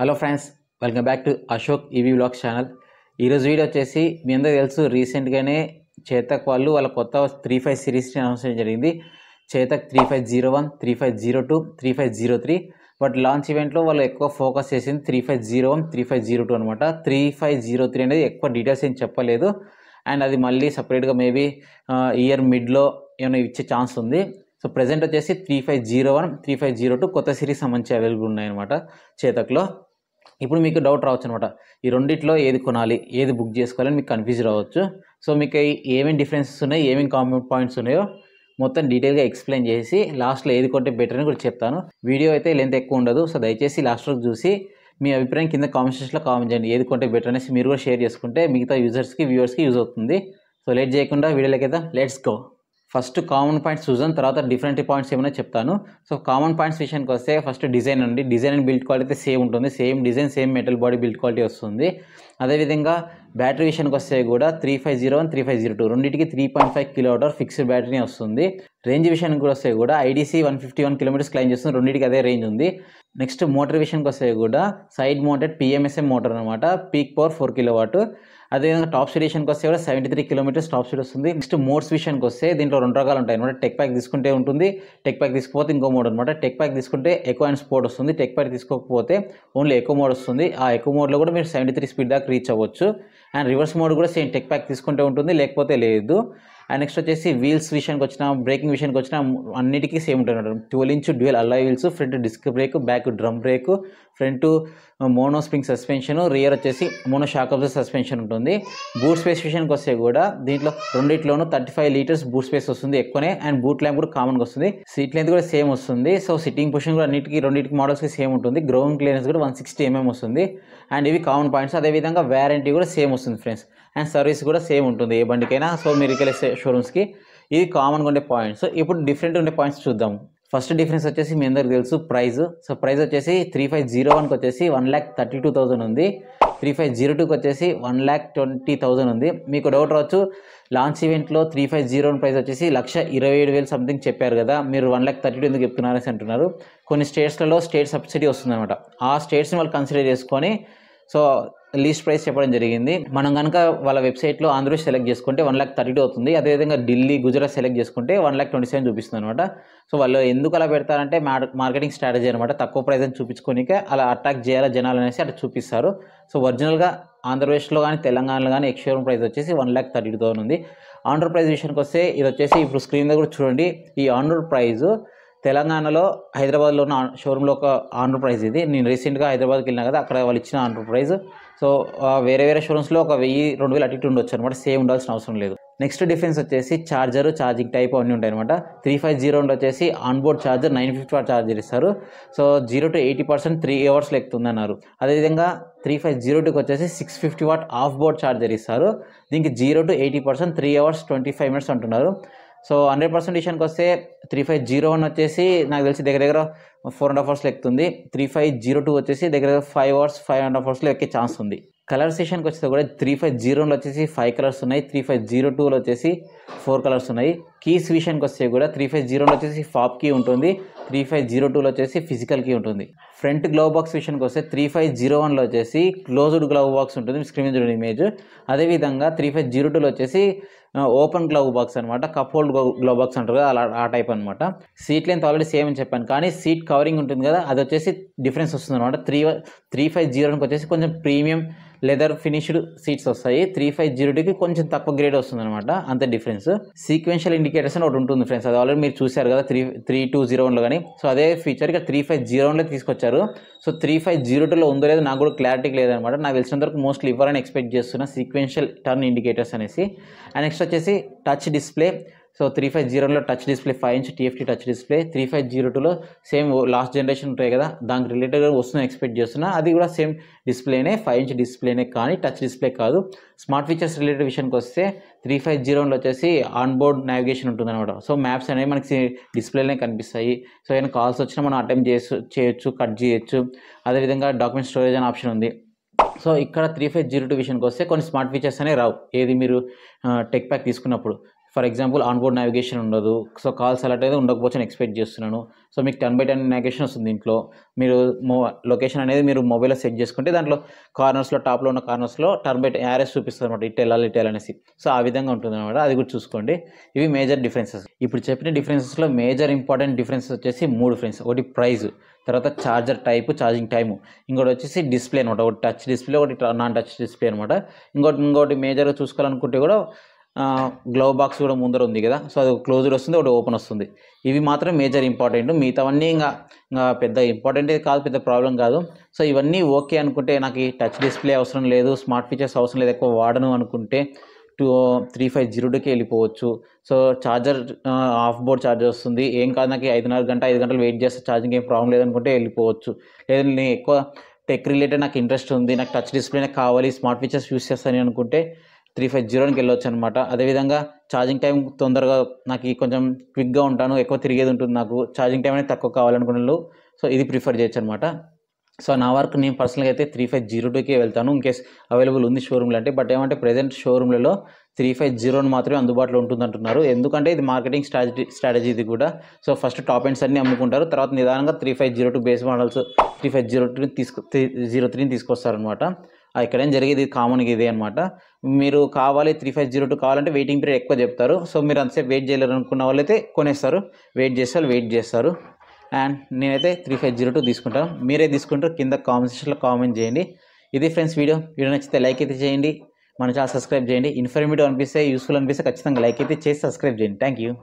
Hello friends, welcome back to Ashok EV vlogs channel. ఈరోజు video వచ్చేసి మీ అందరికీ తెలుసు, రీసెంట్గానే చేతక్ వాళ్ళు వాళ్ళ కొత్త 35 సిరీస్ని అనౌన్స్ చేయడం జరిగింది. చేతక్ 3501, 3502, 3503. బట్ లాంచ్ ఈవెంట్లో వాళ్ళు ఎక్కువ ఫోకస్ చేసింది 3501, 3502 అనమాట. 3503 అనేది ఎక్కువ డీటెయిల్స్ ఏం చెప్పలేదు. అండ్ అది మళ్ళీ సపరేట్గా మేబీ ఇయర్ మిడ్లో ఏమైనా ఇచ్చే ఛాన్స్ ఉంది. సో ప్రజెంట్ వచ్చేసి 3501, 3502 కొత్త సిరీస్ సంబంధించి అవైలబుల్ ఉన్నాయన్నమాట చేతక్లో. ఇప్పుడు మీకు డౌట్ రావచ్చు అనమాట, ఈ రెండిట్లో ఏది కొనాలి, ఏది బుక్ చేసుకోవాలని మీకు కన్ఫ్యూజ్ రావచ్చు. సో మీకు ఏమేమి డిఫరెన్సెస్ ఉన్నాయి, ఏమేమి కామన్ పాయింట్స్ ఉన్నాయో మొత్తం డీటెయిల్గా ఎక్స్ప్లెయిన్ చేసి లాస్ట్లో ఏది కొంటే బెటర్ అని కూడా చెప్తాను. వీడియో అయితే లెంత్ ఎక్కువ ఉండదు. సో దయచేసి లాస్ట్ వరకు చూసి మీ అభిప్రాయం కింద కామెంట్ సెక్షన్లో కామెంట్ చేయండి, ఏది కొంటే బెటర్ అనేసి మీరు కూడా షేర్ చేసుకుంటే మిగతా యూజర్స్కి వ్యూవర్స్కి యూజ్ అవుతుంది. సో లేట్ చేయకుండా వీడియోలోకి అయితే let's go. First common points చూద్దాం, తర్వాత డిఫరెంట్ పాయింట్స్ ఏమైనా చెప్తాను. సో కామన్ పాయింట్స్ విషయానికి వస్తే ఫస్ట్ డిజైన్ అండి. డిజైన్ అండ్ బిల్డ్ క్వాలిటీ అయితే సేమ్ ఉంటుంది. Same design, same metal body build quality వస్తుంది. అదేవిధంగా బ్యాటరీ విషయానికి వస్తే కూడా 3501, 3502 రెండింటికి 3.5 kWh ఫిక్స్డ్ బ్యాటరీ వస్తుంది. రేంజ్ విషయానికి కూడా వస్తే కూడా ఐడీసీ 151 km క్లైమ్ చేస్తుంది. రెండింటికి అదే రేంజ్ ఉంది. నెక్స్ట్ మోటార్ విషయానికి వస్తే కూడా సైడ్ మౌంటెడ్ PMSM మోటార్ అనమాట. Peak power 4 kW. అదేవిధంగా టాప్ స్పీడ్ విషయానికి వస్తే కూడా 73 km టాప్ స్పీడ్ వస్తుంది. నెక్స్ట్ మోడ్స్ విషయానికి వస్తే దీంట్లో రెండు రకాలు ఉంటాయి అనమాట. టెక్ ప్యాక్ తీసుకుంటే ఉంటుంది, టెక్ ప్యాక్ తీసుకోకపోతే ఇంకో మోడ్ అనమాట. టెక్ ప్యాక్ తీసుకుంటే ఎకో అండ్ స్పోర్ట్ వస్తుంది. టెక్ ప్యాక్ తీసుకోకపోతే ఓన్లీ ఎకో మోడ్ వస్తుంది. ఆ ఎకో మోడ్లో కూడా మీరు 73 స్పీడ్ దాకా రీచ్ అవ్వచ్చు. అండ్ రివర్స్ మోడ్ కూడా సేమ్ టెక్ ప్యాక్ తీసుకుంటే ఉంటుంది, లేకపోతే లేదు. అండ్ నెక్స్ట్ వచ్చేసి వీల్స్ విషయానికి వచ్చిన, బ్రేకింగ్ విషయానికి వచ్చిన అన్నిటికీ సేమ్ ఉంటుంది. 12-inch dual alloy wheels, front disc brake, back drum brake, front mono spring suspension, rear వచ్చేసి మోనో షాక్ అబ్జర్వర్ సస్పెన్షన్ ఉంటుంది. బూట్ స్పేస్ విషయానికి వస్తే కూడా దీంట్లో రెండిట్లోనూ 35 లీటర్స్ బూట్ స్పేస్ వస్తుంది ఎక్కువనే. అండ్ బూట్ ల్యాంప్ కూడా కామన్గా వస్తుంది. సీట్ లెంత్ కూడా సేమ్ వస్తుంది. సో సిట్టింగ్ పొజిషన్ కూడా రెండింటికి మోడల్స్కి సేమ్ ఉంటుంది. గ్రౌండ్ క్లియరెన్స్ కూడా 160 mm వస్తుంది. అండ్ ఇవి కామన్ పాయింట్స్. అదేవిధంగా వ్యారంటీ కూడా సేమ్ వస్తుంది ఫ్రెండ్స్. అండ్ సర్వీస్ కూడా సేమ్ ఉంటుంది ఏ బండికైనా. సో మీరు ఇక్కడ షోరూమ్స్కి ఇది కామన్గా ఉండే పాయింట్స్. ఇప్పుడు డిఫరెంట్ ఉండే పాయింట్స్ చూద్దాం. ఫస్ట్ డిఫరెన్స్ వచ్చేసి మీ అందరికి తెలుసు ప్రైస్. సో ప్రైస్ వచ్చేసి 3501కి వచ్చేసి 1,32,000 ఉంది. 3502కి వచ్చేసి 1,20,000 ఉంది. మీకు డౌట్ రావచ్చు, లాంచ్ ఈవెంట్లో 3501 ప్రైస్ వచ్చేసి 1,27,000 సంథింగ్ చెప్పారు కదా, మీరు 1,32,000 ఎందుకు చెప్తున్నారని అంటున్నారు. కొన్ని స్టేట్స్లలో స్టేట్ సబ్సిడీ వస్తుందన్నమాట. ఆ స్టేట్స్ని వాళ్ళు కన్సిడర్ చేసుకొని సో లీస్ట్ ప్రైస్ చెప్పడం జరిగింది. మనం కనుక వాళ్ళ వెబ్సైట్లో ఆంధ్రప్రదేశ్ సెలెక్ట్ చేసుకుంటే 1,32,000 అవుతుంది. అదేవిధంగా ఢిల్లీ, గుజరాత్ సెలెక్ట్ చేసుకుంటే 1,27,000 చూపిస్తుంది అనమాట. సో వాళ్ళు ఎందుకు అలా పెడతారంటే మార్కెటింగ్ స్ట్రాటజీ అనమాట. తక్కువ ప్రైస్ అని చూపించుకోనికే అలా అట్రాక్ట్ చేయాలి జనాలు అనేసి అట్లా చూపిస్తారు. సో ఒరిజినల్గా ఆంధ్రప్రదేశ్లో కానీ తెలంగాణలో కానీ ఎక్స్షోరూమ్ ప్రైస్ వచ్చేసి 1,32,000 ఉంది. ఆన్ రోడ్ ప్రైస్ విషయానికి వస్తే ఇది వచ్చేసి ఇప్పుడు స్క్రీన్ దగ్గర చూడండి. ఈ ఆన్ రోడ్ ప్రైస్ తెలంగాణలో హైదరాబాద్లో ఉన్న షోరూంలో ఒక ఆన్ రోడ్ ప్రైస్ ఇది. నేను రీసెంట్గా హైదరాబాద్కి వెళ్ళినా కదా, అక్కడ వాళ్ళు ఇచ్చిన ఆన్ రోడ్ ప్రైస్. సో వేరే షోరూమ్స్లో ఒక 1,000-2,000 అటు ఇటు ఉండొచ్చు అనమాట. సేమ్ ఉండాల్సిన అవసరం లేదు. నెక్స్ట్ డిఫరెన్స్ వచ్చేసి ఛార్జర్, ఛార్జింగ్ టైప్ అన్నీ ఉంటాయి అనమాట. 3501 వచ్చేసి ఆన్బోర్డ్ ఛార్జర్ 950 వాట్ ఛార్జర్ ఇస్తారు. సో 0 to 80% 3 hours ఎక్కుతుంది అన్నారు. అదేవిధంగా 3502కి వచ్చేసి 650 వాట్ ఆఫ్ బోర్డ్ ఛార్జర్ ఇస్తారు. దీనికి 0 to 80% 3 hours 25 minutes అంటున్నారు. సో 100% విషయానికి వస్తే 3501 వచ్చేసి నాకు తెలిసి దగ్గర 4.5 hours ఎక్కుతుంది. 3502 వచ్చేసి దగ్గర 5 hours 5.5 hours ఎక్కే ఛాన్స్ ఉంది. కలర్స్ విషయానికి వస్తే కూడా 3501లో వచ్చేసి 5 కలర్స్ ఉన్నాయి. 3502లో వచ్చేసి 4 కలర్స్ ఉన్నాయి. కీస్ విషయానికి వస్తే కూడా 3501లో వచ్చేసి ఫాప్ కీ ఉంటుంది. 3502లో వచ్చేసి ఫిజికల్ కీ ఉంటుంది. ఫ్రంట్ గ్లవ్ బాక్స్ విషయానికి వస్తే 3501లో వచ్చేసి క్లోజ్డ్ గ్లవ్ బాక్స్ ఉంటుంది, స్క్రీన్ మీద చూడండి ఇమేజ్. అదేవిధంగా 3502లో వచ్చేసి ఓపెన్ గ్లవ్ బాక్స్ అనమాట. కప్ హోల్డ్ గ్లవ్ బాక్స్ అంటారు కదా, అలా ఆ టైప్ అనమాట. సీట్ లెంత్ ఆల్రెడీ సేమ్ అని చెప్పాను, కానీ సీట్ కవరింగ్ ఉంటుంది కదా, అది వచ్చేసి డిఫరెన్స్ వస్తుంది అనమాట. 3501కి వచ్చేసి కొంచెం ప్రీమియం లెదర్ ఫినిష్డ్ సీట్స్ వస్తాయి. 3502కి కొంచెం తక్కువ గ్రేడ్ వస్తుంది అనమాట, అంతే డిఫరెన్స్. సీక్వెన్షియల్ ఇండికేటర్స్ అని ఒకటి ఉంటుంది ఫ్రెండ్స్, అది ఆల్రెడీ మీరు చూశారు కదా 3201లో కానీ. సో అదే ఫీచర్ ఇక్కడ 3501లో తీసుకొచ్చారు. సో 3502లో ఉందో లేదో నాకు కూడా క్లారిటీకి లేదనమాట. నాకు తెలిసినంత వరకు మోస్ట్లీ ఇవ్వాలని ఎక్స్పెక్ట్ చేస్తున్నా సీక్వెన్షియల్ టర్న్ ఇండికేటర్స్ అనేసి. అండ్ నెక్స్ట్ వచ్చేసి టచ్ డిస్ప్లే. సో 3501లో touch display 5-inch TFT touch display. 3502లో సేమ్ లాస్ట్ జనరేషన్ ఉంటాయి కదా, దానికి రిలేటెడ్గా వస్తుందని ఎక్స్పెక్ట్ చేస్తున్నా. అది కూడా సేమ్ డిస్ప్లేనే, 5-inch డిస్ప్లేనే, కానీ టచ్ డిస్ప్లే కాదు. స్మార్ట్ ఫీచర్స్ రిలేటెడ్ విషయానికి వస్తే 3501లో వచ్చేసి ఆన్ బోర్డ్ నావిగేషన్ ఉంటుంది అనమాట. సో మ్యాప్స్ అనేవి మనకి డిస్ప్లేనే కనిపిస్తాయి. సో ఏమైనా కాల్స్ వచ్చినా మనం అటెంప్ట్ చేయొచ్చు, కట్ చేయొచ్చు. అదేవిధంగా డాక్యుమెంట్ స్టోరేజ్ అనే ఆప్షన్ ఉంది. సో ఇక్కడ 3502 విషయానికి వస్తే కొన్ని స్మార్ట్ ఫీచర్స్ అనేవి రావు, ఏది మీరు టెక్ ప్యాక్ తీసుకున్నప్పుడు. ఫర్ ఎగ్జాంపుల్ ఆన్బోర్డ్ నావిగేషన్ ఉండదు. సో కాల్స్ అలర్ట్ అయితే ఉండకపోవచ్చు అని ఎక్స్పెక్ట్ చేస్తున్నాను. సో మీకు 10/10 నావిగేషన్ వస్తుంది దీంట్లో. మీరు లొకేషన్ అనేది మీరు మొబైల్లో సెట్ చేసుకుంటే దాంట్లో కార్నర్స్లో టాప్లో ఉన్న కార్నర్స్లో యారోస్ చూపిస్తుంది అనమాట, ఇటు వెళ్ళాలి ఇటు వెళ్ళాలనేసి. సో ఆ విధంగా ఉంటుంది అనమాట, అది కూడా చూసుకోండి. ఇవి మేజర్ డిఫరెన్సెస్. ఇప్పుడు చెప్పిన డిఫరెన్సెస్లో మేజర్ ఇంపార్టెంట్ డిఫరెన్సెస్ వచ్చేసి 3 ఫ్రెండ్స్. ఒకటి ప్రైస్, తర్వాత ఛార్జర్ టైపు, ఛార్జింగ్ టైము, ఇంకోటి వచ్చేసి డిస్ప్లే అనమాట. ఒకటి టచ్ డిస్ప్లే, ఒకటి నాన్ టచ్ డిస్ప్లే అనమాట. ఇంకోటి మేజర్గా చూసుకోవాలనుకుంటే కూడా గ్లవ్ బాక్స్ కూడా ముందర ఉంది కదా, సో అది క్లోజ్డ్ వస్తుంది, ఒకటి ఓపెన్ వస్తుంది. ఇవి మాత్రం మేజర్ ఇంపార్టెంట్. మిగతావన్నీ ఇంకా పెద్ద ఇంపార్టెంటే కాదు, పెద్ద ప్రాబ్లం కాదు. సో ఇవన్నీ ఓకే అనుకుంటే, నాకు ఈ టచ్ డిస్ప్లే అవసరం లేదు, స్మార్ట్ ఫీచర్స్ అవసరం లేదు, ఎక్కువ వాడను అనుకుంటే 3502కి వెళ్ళిపోవచ్చు. So charger of board charger వస్తుంది, ఏం కాదు నాకు 5 గంటలు వెయిట్ చేస్తే ఛార్జింగ్ ఏం ప్రాబ్లం లేదనుకుంటే వెళ్ళిపోవచ్చు. లేదు నేను ఎక్కువ టెక్ రిలేటెడ్ నాకు ఇంట్రెస్ట్ ఉంది, నాకు టచ్ డిస్ప్లేనే కావాలి, స్మార్ట్ ఫీచర్స్ యూస్ చేస్తాను అనుకుంటే 3502కి వెళ్ళొచ్చు అనమాట. అదేవిధంగా ఛార్జింగ్ టైం తొందరగా, నాకు కొంచెం క్విక్గా ఉంటాను, ఎక్కువ తిరిగేది ఉంటుంది, నాకు ఛార్జింగ్ టైం అనేది తక్కువ కావాలనుకున్న సో ఇది ప్రిఫర్ చేయొచ్చు అనమాట. సో నా వరకు నేను పర్సనల్గా అయితే 3502కే వెళ్తాను, ఇన్కేస్ అవైలబుల్ ఉంది షోరూమ్లో అంటే. బట్ ఏమంటే ప్రజెంట్ షోరూమ్లలో 350 మాత్రమే అందుబాటులో ఉంటుంది అంటున్నారు. ఎందుకంటే ఇది మార్కెటింగ్ స్ట్రాటజీ ఇది కూడా. సో ఫస్ట్ టాప్ ఎండ్స్ అన్నీ అమ్ముకుంటారు, తర్వాత నిదానంగా 3502 బేస్ మోడల్స్ 3503 తీసుకొస్తారనమాట. ఇక్కడేం జరిగేది కామన్గా ఇదే అనమాట. మీరు కావాలి 3502 కావాలంటే వెయిటింగ్ పీరియడ్ ఎక్కువ చెప్తారు. సో మీరు అంతసేపు వెయిట్ చేయలేరు అనుకున్న వాళ్ళైతే కొనేస్తారు, వెయిట్ చేస్తారు. అండ్ నేనైతే 3502 తీసుకుంటాను. మీరే తీసుకుంటారు కింద కామెంట్ సెక్షన్లో కామెంట్ చేయండి. ఇది ఫ్రెండ్స్ వీడియో నచ్చితే లైక్ అయితే చేయండి, మన ఛానల్ సబ్స్క్రైబ్ చేయండి. ఇన్ఫర్మేటివ్ అనిపిస్తే, యూస్ఫుల్ అనిపిస్తే ఖచ్చితంగా లైక్ అయితే చేసి సబ్స్క్రైబ్ చేయండి. Thank you.